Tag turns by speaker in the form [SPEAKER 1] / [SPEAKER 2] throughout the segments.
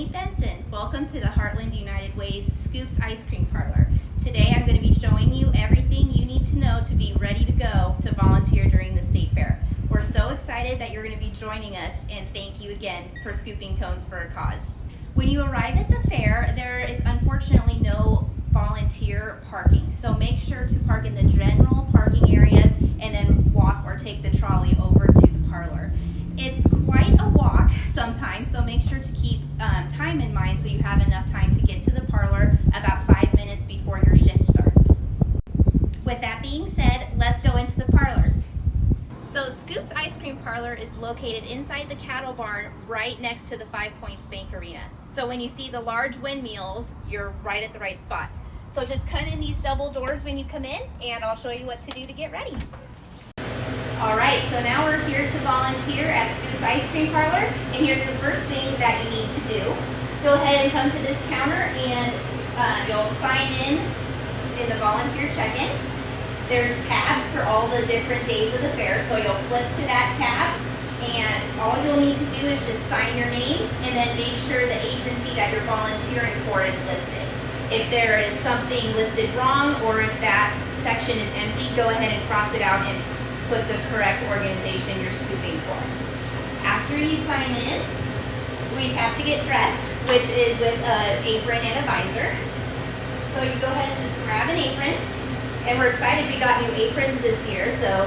[SPEAKER 1] Stephanie Benson. Welcome to the Heartland United Way's Scoops Ice Cream Parlor. Today I'm going to be showing you everything you need to know to be ready to go to volunteer during the state fair. We're so excited that you're going to be joining us, and thank you again for scooping cones for a cause. When you arrive at the fair, there is unfortunately no volunteer parking, so make sure to park in the general parking areas and then walk or take the trolley over to the parlor. It's quite a walk sometimes, so make sure to keep time in mind so you have enough time to get to the parlor about 5 minutes before your shift starts. With that being said, let's go into the parlor. So Scoops Ice Cream Parlor is located inside the cattle barn right next to the 5 Points Bank Arena. So when you see the large windmills, you're right at the right spot. So just come in these double doors when you come in, and I'll show you what to do to get ready. All right, so now we're here to volunteer at Scoops Ice Cream Parlor, and here's the first thing that you need to do. Go ahead and come to this counter, and you'll sign in the volunteer check-in. There's tabs for all the different days of the fair, so you'll flip to that tab, and all you'll need to do is just sign your name, and then make sure the agency that you're volunteering for is listed. If there is something listed wrong, or if that section is empty, go ahead and cross it out and put the correct organization you're scooping for. After you sign in, we just have to get dressed, which is with an apron and a visor. So you go ahead and just grab an apron, and we're excited we got new aprons this year, so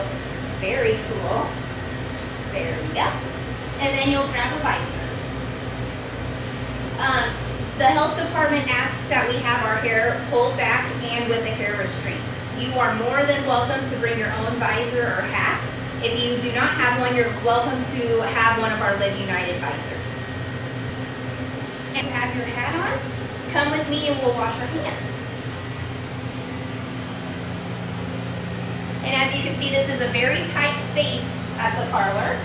[SPEAKER 1] very cool. There we go. And then you'll grab a visor. The health department asks that we have our hair pulled back and with a hair restraint. You are more than welcome to bring your own visor or hat. If you do not have one, you're welcome to have one of our Live United visors. And you have your hat on, come with me and we'll wash our hands. And as you can see, this is a very tight space at the parlor.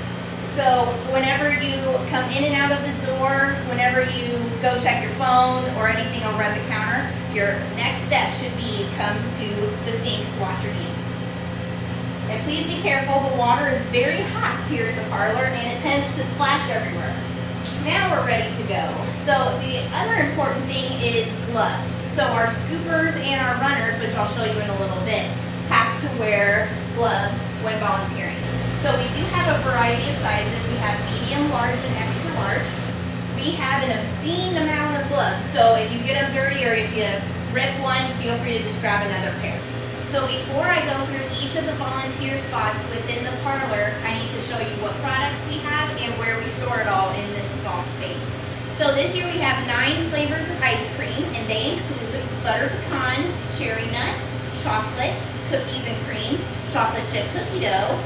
[SPEAKER 1] So whenever you come in and out of the door, whenever you go check your phone or anything over at the counter, your next step should be come to the sink to wash your hands. And please be careful, the water is very hot here at the parlor and it tends to splash everywhere. Now we're ready to go. So the other important thing is gloves. So our scoopers and our runners, which I'll show you in a little bit, have to wear gloves when volunteering. So we do have a variety of sizes. We have medium, large, and extra large. We have an obscene amount of gloves, so if you get them dirty or if you rip one, feel free to just grab another pair. So before I go through each of the volunteer spots within the parlor, I need to show you what products we have and where we store it all in this small space. So this year we have 9 flavors of ice cream, and they include butter pecan, cherry nut, chocolate, cookies and cream, chocolate chip cookie dough,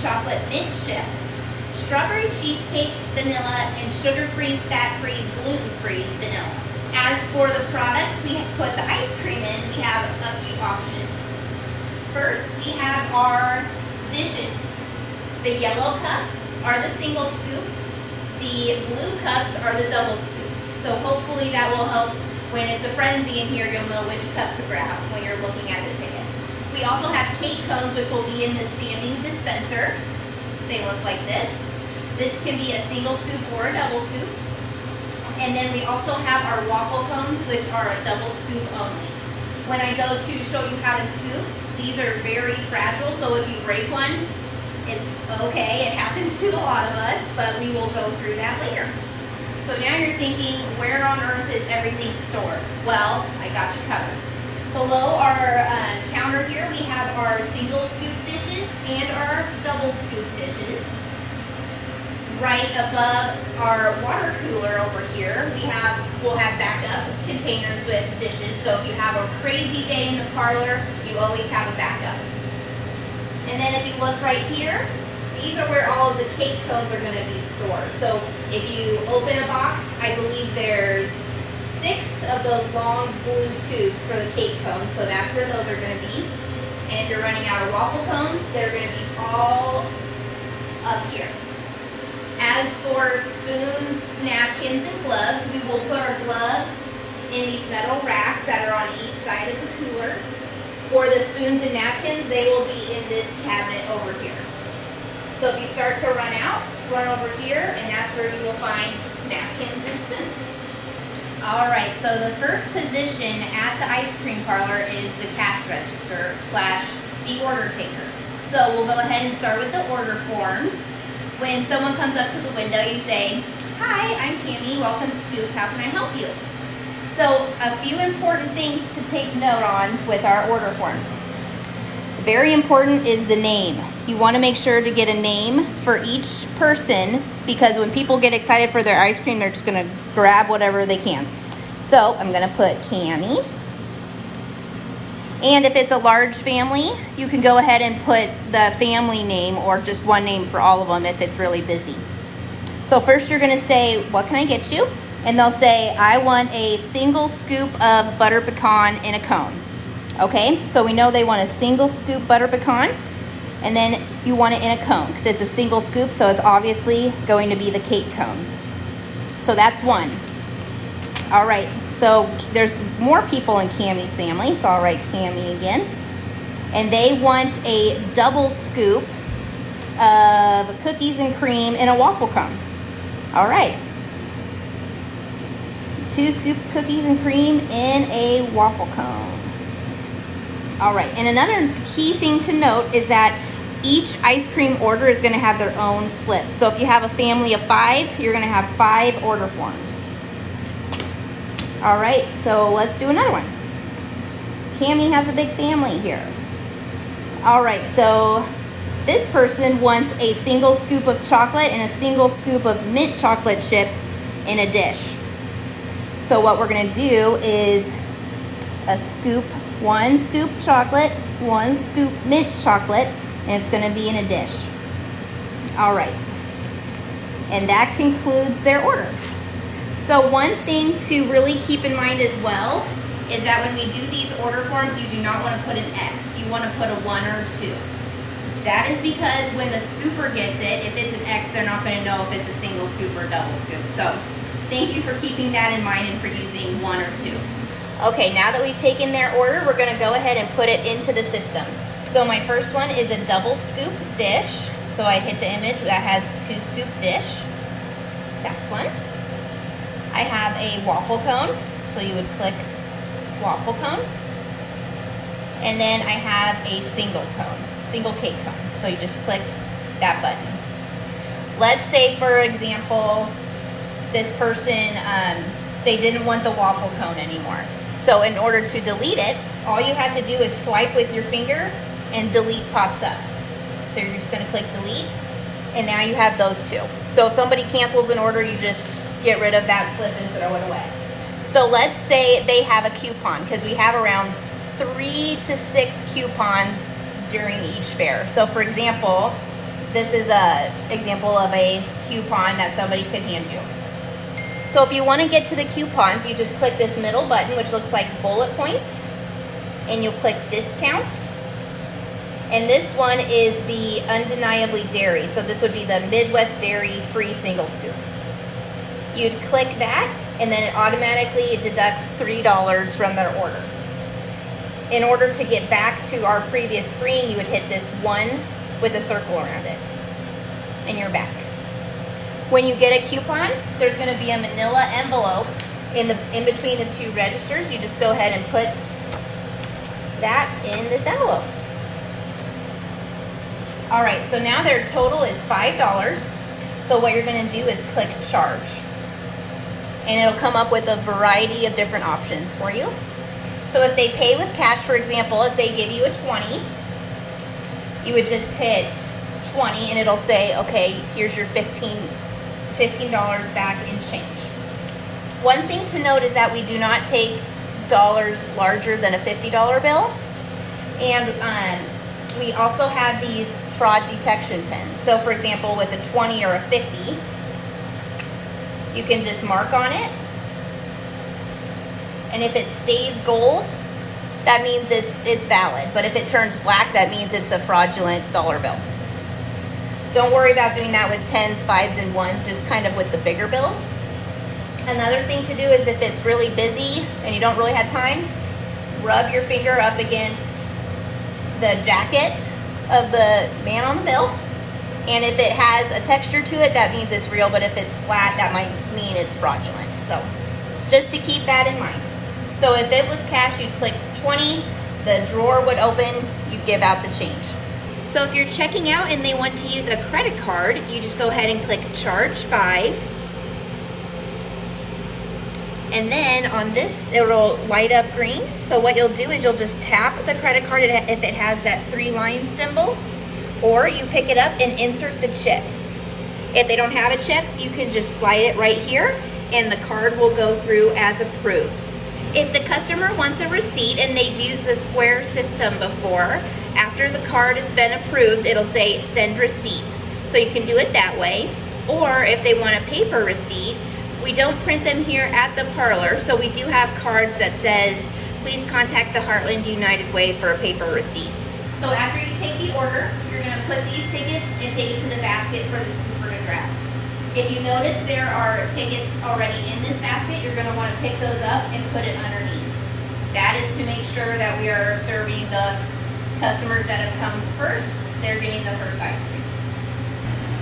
[SPEAKER 1] chocolate mint chip, strawberry cheesecake, vanilla, and sugar-free, fat-free, gluten-free vanilla. As for the products we put the ice cream in, we have a few options. First, we have our dishes. The yellow cups are the single scoop. The blue cups are the double scoops. So hopefully that will help when it's a frenzy in here, you'll know which cup to grab when you're looking at the ticket. We also have cake cones, which will be in the standing dispenser. They look like this. This can be a single scoop or a double scoop. And then we also have our waffle cones, which are a double scoop only. When I go to show you how to scoop, these are very fragile, so if you break one, it's okay. It happens to a lot of us, but we will go through that later. So now you're thinking, where on earth is everything stored? Well, I got you covered. Below our counter here, we have our single scoop dishes and our double scoop dishes. Right above our water cooler over here, we'll have backup containers with dishes. So if you have a crazy day in the parlor, you always have a backup. And then if you look right here, these are where all of the cake cones are going to be stored. So if you open a box, I believe there's 6 of those long blue tubes for the cake cones, so that's where those are going to be. And if you're running out of waffle cones, they're going to be all up here. As for spoons, napkins, and gloves, we will put our gloves in these metal racks that are on each side of the cooler. For the spoons and napkins, they will be in this cabinet over here. So if you start to run out, run over here, and that's where you will find napkins and spoons. All right, so the first position at the ice cream parlor is the cash register / the order taker. So we'll go ahead and start with the order forms. When someone comes up to the window, you say, "Hi, I'm Cammie, welcome to Scoops, how can I help you?" So a few important things to take note on with our order forms. Very important is the name. You want to make sure to get a name for each person, because when people get excited for their ice cream, they're just going to grab whatever they can. So I'm going to put Cammie. And if it's a large family, you can go ahead and put the family name or just one name for all of them if it's really busy. So first you're going to say, "What can I get you?" And they'll say, "I want a single scoop of butter pecan in a cone." Okay, so we know they want a single scoop butter pecan, and then you want it in a cone because it's a single scoop, so it's obviously going to be the cake cone. So that's one. All right, so there's more people in Cammie's family, so I'll write Cammie again. And they want a double scoop of cookies and cream in a waffle cone. All right. 2 scoops cookies and cream in a waffle cone. All right, and another key thing to note is that each ice cream order is going to have their own slip. So if you have a family of 5, you're going to have 5 order forms. All right, so let's do another one. Cammie has a big family here. All right, so this person wants a single scoop of chocolate and a single scoop of mint chocolate chip in a dish. So what we're going to do is a scoop, 1 scoop chocolate, 1 scoop mint chocolate, and it's going to be in a dish. All right. And that concludes their order. So one thing to really keep in mind as well is that when we do these order forms, you do not want to put an X. You want to put a 1 or 2. That is because when the scooper gets it, if it's an X, they're not going to know if it's a single scoop or double scoop. So thank you for keeping that in mind and for using 1 or 2. Okay, now that we've taken their order, we're going to go ahead and put it into the system. So my first one is a double scoop dish. So I hit the image that has 2 scoop dish. That's one. I have a waffle cone. So you would click waffle cone. And then I have a single cone, single cake cone. So you just click that button. Let's say, for example, this person, they didn't want the waffle cone anymore. So in order to delete it, all you have to do is swipe with your finger and delete pops up. So you're just going to click delete, and now you have those 2. So if somebody cancels an order, you just get rid of that slip and throw it away. So let's say they have a coupon, because we have around 3 to 6 coupons during each fair. So for example, this is an example of a coupon that somebody could hand you. So if you want to get to the coupons, you just click this middle button, which looks like bullet points, and you'll click discounts. And this one is the undeniably dairy. So this would be the Midwest Dairy free single scoop. You'd click that, and then it automatically deducts $3 from their order. In order to get back to our previous screen, you would hit this 1 with a circle around it, and you're back. When you get a coupon, there's going to be a manila envelope in between the 2 registers. You just go ahead and put that in this envelope. All right, so now their total is $5. So what you're going to do is click charge, and it'll come up with a variety of different options for you. So if they pay with cash, for example, if they give you a 20, you would just hit 20, and it'll say, okay, here's your $15 back in change. One thing to note is that we do not take dollars larger than a $50 bill, and we also have these fraud detection pins. So for example, with a 20 or a 50, you can just mark on it, and if it stays gold, that means it's valid. But if it turns black, that means it's a fraudulent dollar bill. Don't worry about doing that with 10s, 5s, and 1s, just kind of with the bigger bills. Another thing to do is if it's really busy and you don't really have time, rub your finger up against the jacket of the man on the bill. And if it has a texture to it, that means it's real. But if it's flat, that might mean it's fraudulent. So just to keep that in mind. So if it was cash, you'd click 20, the drawer would open, you give out the change. So if you're checking out and they want to use a credit card, you just go ahead and click charge 5. And then on this, it'll light up green. So what you'll do is you'll just tap the credit card if it has that 3-line symbol, or you pick it up and insert the chip. If they don't have a chip, you can just slide it right here and the card will go through as approved. If the customer wants a receipt and they've used the Square system before, after the card has been approved, it'll say send receipt. So you can do it that way. Or if they want a paper receipt, we don't print them here at the parlor, so we do have cards that says, please contact the Heartland United Way for a paper receipt. So after you take the order, you're gonna put these tickets and take it to the basket for the scooper to grab. If you notice there are tickets already in this basket, you're gonna wanna pick those up and put it underneath. That is to make sure that we are serving the customers that have come first. They're getting the first ice cream.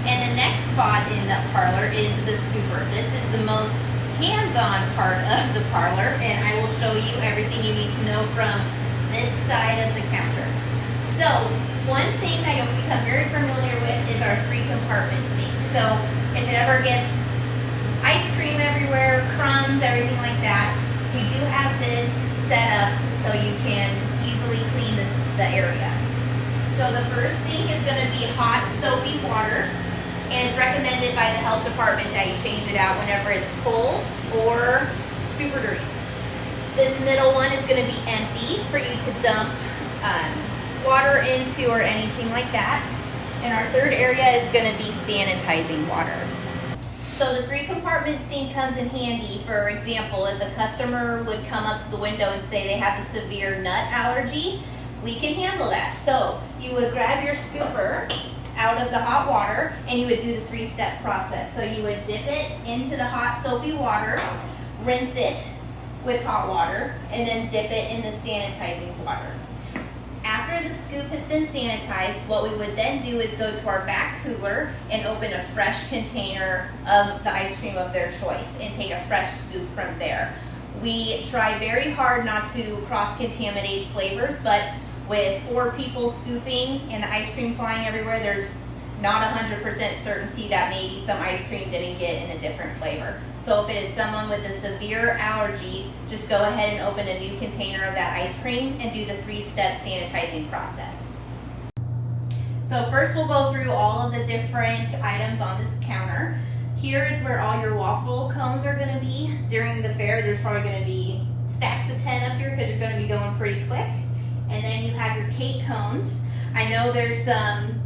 [SPEAKER 1] And the next spot in the parlor is the scooper. This is the most hands-on part of the parlor, and I will show you everything you need to know from this side of the counter. So, one thing that you'll become very familiar with is our 3-compartment sink. So, if it ever gets ice cream everywhere, crumbs, everything like that, we do have this set up so you can easily clean the area. So the first sink is going to be hot, soapy water. And it's recommended by the health department that you change it out whenever it's cold or super dirty. This middle one is going to be empty for you to dump water into or anything like that. And our third area is going to be sanitizing water. So the 3-compartment sink comes in handy. For example, if a customer would come up to the window and say they have a severe nut allergy, we can handle that. So you would grab your scooper out of the hot water and you would do the 3-step process. So you would dip it into the hot soapy water, rinse it with hot water, and then dip it in the sanitizing water. After the scoop has been sanitized, what we would then do is go to our back cooler and open a fresh container of the ice cream of their choice and take a fresh scoop from there. We try very hard not to cross-contaminate flavors, but with 4 people scooping and the ice cream flying everywhere, there's not 100% certainty that maybe some ice cream didn't get in a different flavor. So if it is someone with a severe allergy, just go ahead and open a new container of that ice cream and do the 3-step sanitizing process. So first we'll go through all of the different items on this counter. Here is where all your waffle cones are going to be. During the fair, there's probably going to be stacks of 10 up here because you're going to be going pretty quick. And then you have your cake cones. I know there's some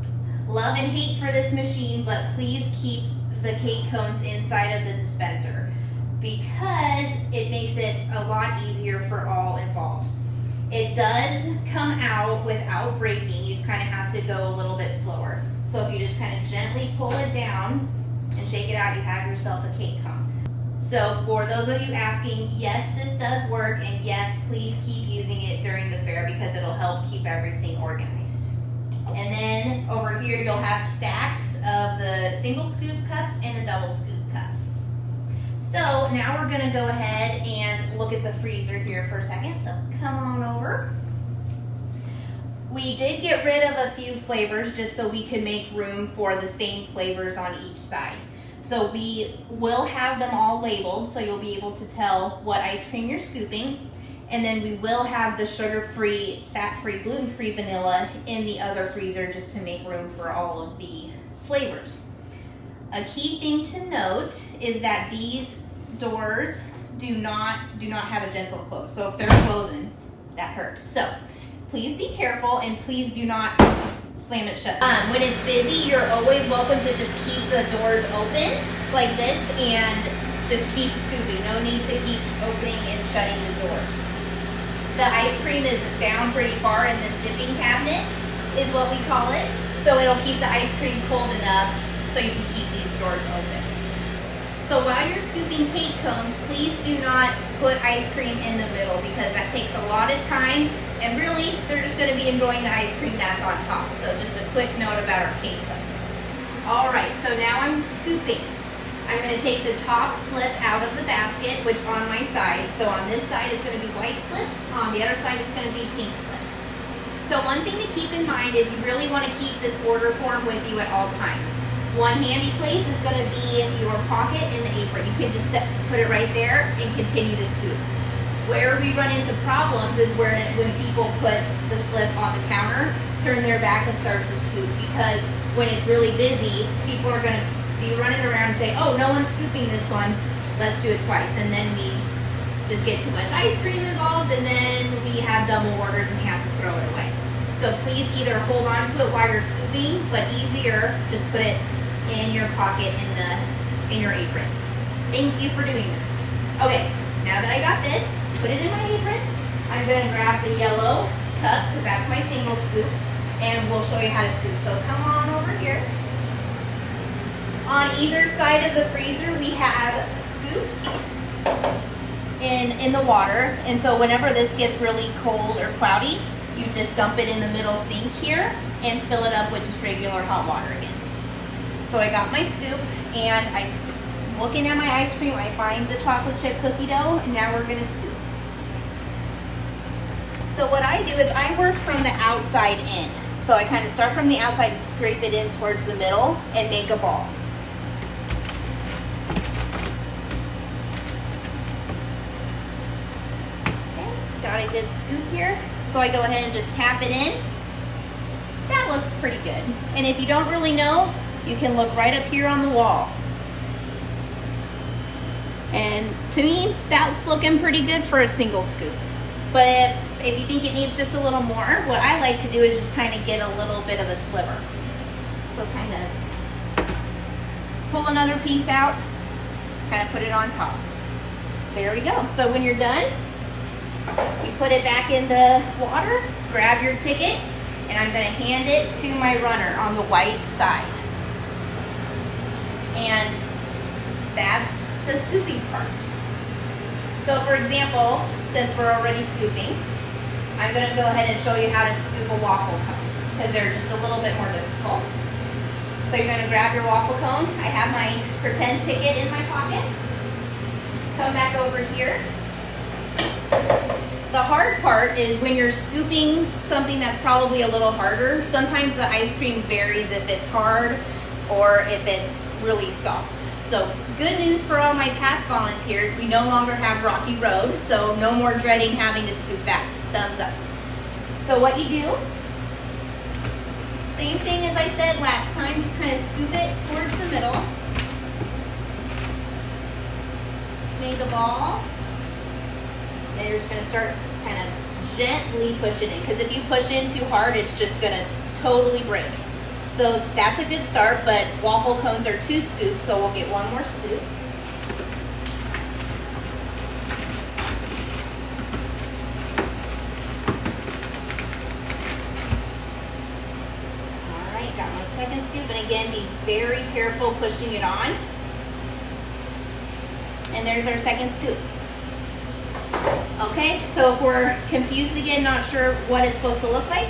[SPEAKER 1] love and hate for this machine, but please keep the cake cones inside of the dispenser because it makes it a lot easier for all involved. It does come out without breaking. You just kind of have to go a little bit slower. So if you just kind of gently pull it down and shake it out, you have yourself a cake cone. So for those of you asking, yes, this does work, and yes, please keep using it during the fair because it'll help keep everything organized. And then over here you'll have stacks of the single scoop cups and the double scoop cups. So now we're going to go ahead and look at the freezer here for a second. So come on over. We did get rid of a few flavors just so we could make room for the same flavors on each side. So we will have them all labeled so you'll be able to tell what ice cream you're scooping. And then we will have the sugar-free, fat-free, gluten-free vanilla in the other freezer just to make room for all of the flavors. A key thing to note is that these doors do not have a gentle close. So if they're closing, that hurts. So please be careful and please do not slam it shut. When it's busy, you're always welcome to just keep the doors open like this and just keep scooping. No need to keep opening and shutting the doors. The ice cream is down pretty far in this dipping cabinet, is what we call it. So it'll keep the ice cream cold enough so you can keep these doors open. So while you're scooping cake cones, please do not put ice cream in the middle because that takes a lot of time and really they're just going to be enjoying the ice cream that's on top. So just a quick note about our cake cones. Alright, so now I'm scooping. I'm going to take the top slip out of the basket, which on my side. So on this side it's going to be white slips, on the other side it's going to be pink slips. So one thing to keep in mind is you really want to keep this order form with you at all times. One handy place is going to be your pocket in the apron. You can just put it right there and continue to scoop. Where we run into problems is when people put the slip on the counter, turn their back and start to scoop, because when it's really busy, people are going to be running around and say, oh, no one's scooping this one, let's do it twice. And then we just get too much ice cream involved, and then we have double orders and we have to throw it away. So please either hold on to it while you're scooping, but easier, just put it in your pocket in your apron. Thank you for doing that. Okay, now that I got this, put it in my apron. I'm going to grab the yellow cup, because that's my single scoop, and we'll show you how to scoop. So come on over here. On either side of the freezer, we have scoops in the water, and so whenever this gets really cold or cloudy, you just dump it in the middle sink here and fill it up with just regular hot water again. So I got my scoop, and I'm looking at my ice cream. I find the chocolate chip cookie dough, and now we're gonna scoop. So what I do is I work from the outside in. So I kind of start from the outside and scrape it in towards the middle and make a ball. Okay, got a good scoop here. So I go ahead and just tap it in. That looks pretty good. And if you don't really know, you can look right up here on the wall. And to me, that's looking pretty good for a single scoop. But if you think it needs just a little more, what I like to do is just kind of get a little bit of a sliver. So kind of pull another piece out, kind of put it on top. There we go. So when you're done, you put it back in the water, grab your ticket, and I'm going to hand it to my runner on the white side. And that's the scooping part. So for example, since we're already scooping, I'm going to go ahead and show you how to scoop a waffle cone, because they're just a little bit more difficult. So you're going to grab your waffle cone. I have my pretend ticket in my pocket. Come back over here. The hard part is when you're scooping something that's probably a little harder. Sometimes the ice cream varies if it's hard or if it's really soft. So good news for all my past volunteers, we no longer have Rocky Road, so no more dreading having to scoop back. Thumbs up. So what you do, same thing as I said last time, just kind of scoop it towards the middle. Make a ball. Then you're just going to start kind of gently pushing in, because if you push in too hard, it's just going to totally break. So that's a good start, but waffle cones are 2 scoops, so we'll get one more scoop. All right, got my second scoop, and again, be very careful pushing it on. And there's our second scoop. Okay, so if we're confused again, not sure what it's supposed to look like,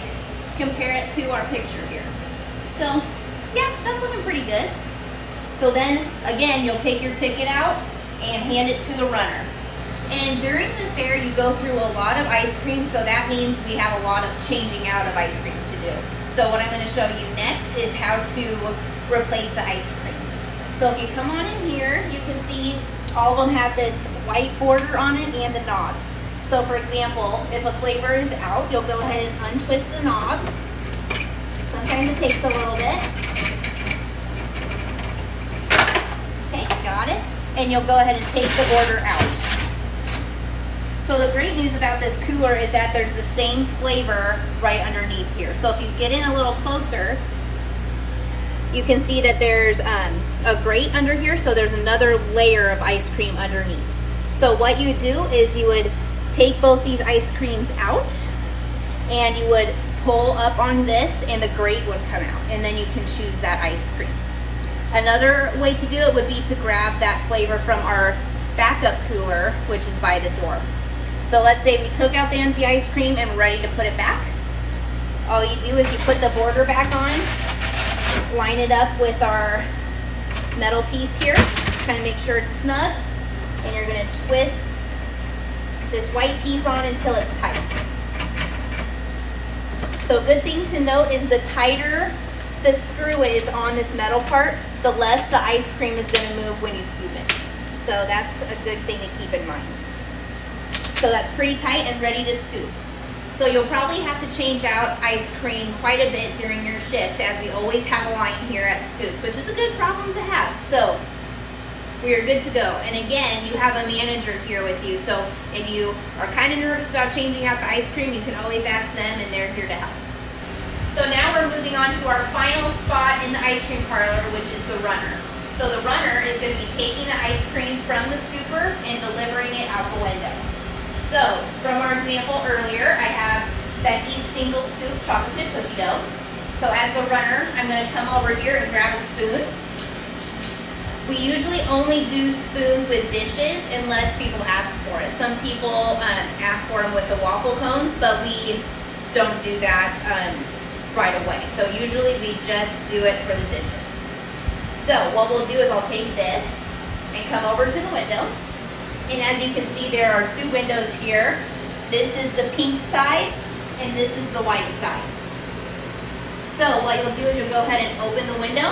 [SPEAKER 1] compare it to our picture here. So, yeah, that's looking pretty good. So then, again, you'll take your ticket out and hand it to the runner. And during the fair, you go through a lot of ice cream, so that means we have a lot of changing out of ice cream to do. So what I'm going to show you next is how to replace the ice cream. So if you come on in here, you can see all of them have this white border on it and the knobs. So for example, if a flavor is out, you'll go ahead and untwist the knob. Sometimes it takes a little bit. Okay, got it. And you'll go ahead and take the border out. So the great news about this cooler is that there's the same flavor right underneath here. So if you get in a little closer, you can see that there's a grate under here, so there's another layer of ice cream underneath. So what you do is you would take both these ice creams out, and you would pull up on this, and the grate would come out, and then you can choose that ice cream. Another way to do it would be to grab that flavor from our backup cooler, which is by the door. So let's say we took out the empty ice cream and we're ready to put it back. All you do is you put the border back on, line it up with our metal piece here, kind of make sure it's snug, and you're going to twist this white piece on until it's tight. So a good thing to note is the tighter the screw is on this metal part, the less the ice cream is going to move when you scoop it. So that's a good thing to keep in mind. So that's pretty tight and ready to scoop. So you'll probably have to change out ice cream quite a bit during your shift, as we always have a line here at Scoops, which is a good problem to have. So we are good to go. And again, you have a manager here with you. So if you are kind of nervous about changing out the ice cream, you can always ask them and they're here to help. So now we're moving on to our final spot in the ice cream parlor, which is the runner. So the runner is going to be taking the ice cream from the scooper and delivering it out the window. So from our example earlier, I have Becky's single scoop chocolate chip cookie dough. So as the runner, I'm going to come over here and grab a spoon. We usually only do spoons with dishes unless people ask for it. Some people ask for them with the waffle cones, but we don't do that right away. So usually we just do it for the dishes. So what we'll do is I'll take this and come over to the window. And as you can see, there are two windows here. This is the pink sides and this is the white sides. So what you'll do is you'll go ahead and open the window.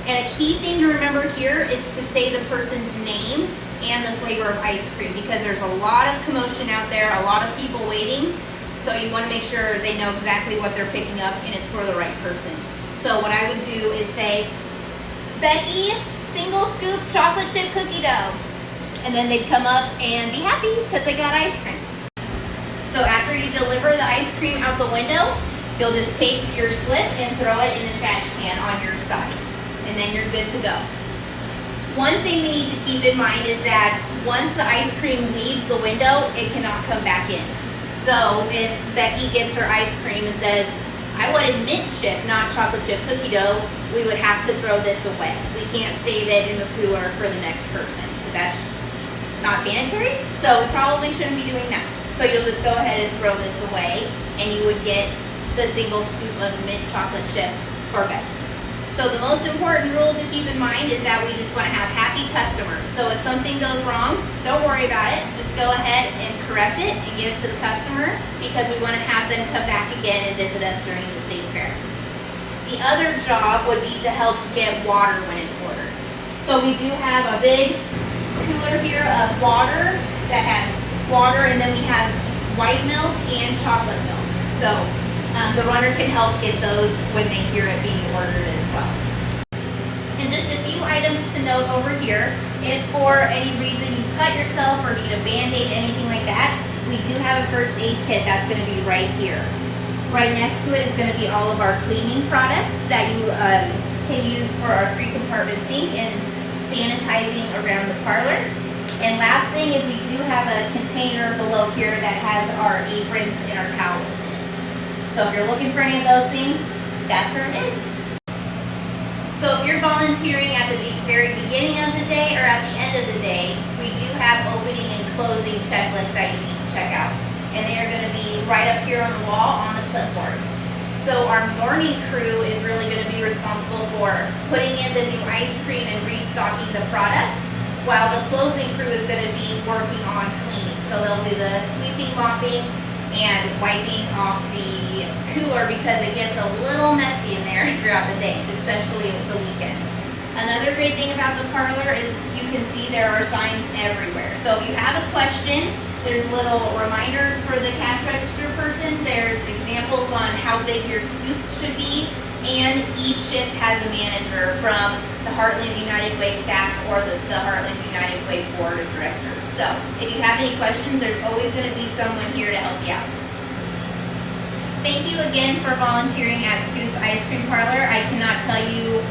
[SPEAKER 1] And a key thing to remember here is to say the person's name and the flavor of ice cream, because there's a lot of commotion out there, a lot of people waiting. So you want to make sure they know exactly what they're picking up and it's for the right person. So what I would do is say, Becky, single scoop chocolate chip cookie dough. And then they'd come up and be happy because they got ice cream. So after you deliver the ice cream out the window, you'll just take your slip and throw it in the trash can on your side. And then you're good to go. One thing we need to keep in mind is that once the ice cream leaves the window, it cannot come back in. So if Becky gets her ice cream and says, I wanted mint chip, not chocolate chip cookie dough, we would have to throw this away. We can't save it in the cooler for the next person. That's not sanitary, so we probably shouldn't be doing that. So you'll just go ahead and throw this away, and you would get the single scoop of mint chocolate chip for Becky. So the most important rule to keep in mind is that we just want to have happy customers. So if something goes wrong, don't worry about it. Just go ahead and correct it and give it to the customer, because we want to have them come back again and visit us during the state fair. The other job would be to help get water when it's ordered. So we do have a big cooler here of water that has water, and then we have white milk and chocolate milk. So the runner can help get those when they hear it being ordered as well. And just a few items to note over here. If for any reason you cut yourself or need a Band-Aid, anything like that, we do have a first aid kit that's going to be right here. Right next to it is going to be all of our cleaning products that you can use for our 3-compartment sink and sanitizing around the parlor. And last thing is we do have a container below here that has our aprons and our towels in it. So if you're looking for any of those things, that's where it is. So if you're volunteering at the very beginning of the day or at the end of the day, we do have opening and closing checklists that you need to check out. And they are going to be right up here on the wall on the clipboards. So our morning crew is really going to be responsible for putting in the new ice cream and restocking the products, while the closing crew is going to be working on cleaning. So they'll do the sweeping, mopping, and wiping off the cooler, because it gets a little messy in there throughout the days, especially the weekends. Another great thing about the parlor is you can see there are signs everywhere. So if you have a question, there's little reminders for the cash register person. There's examples on how big your scoops should be, and each shift has a manager from the Heartland United Way staff or the Heartland United Way board of directors. So if you have any questions, there's always going to be someone here to help you out. Thank you again for volunteering at Scoops Ice Cream Parlor. I cannot tell you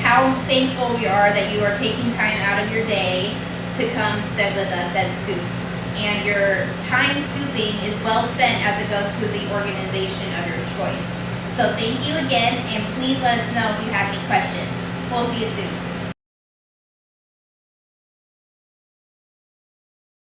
[SPEAKER 1] how thankful we are that you are taking time out of your day to come spend with us at Scoops. And your time scooping is well spent as it goes to the organization of your choice. So thank you again, and please let us know if you have any questions. We'll see you soon.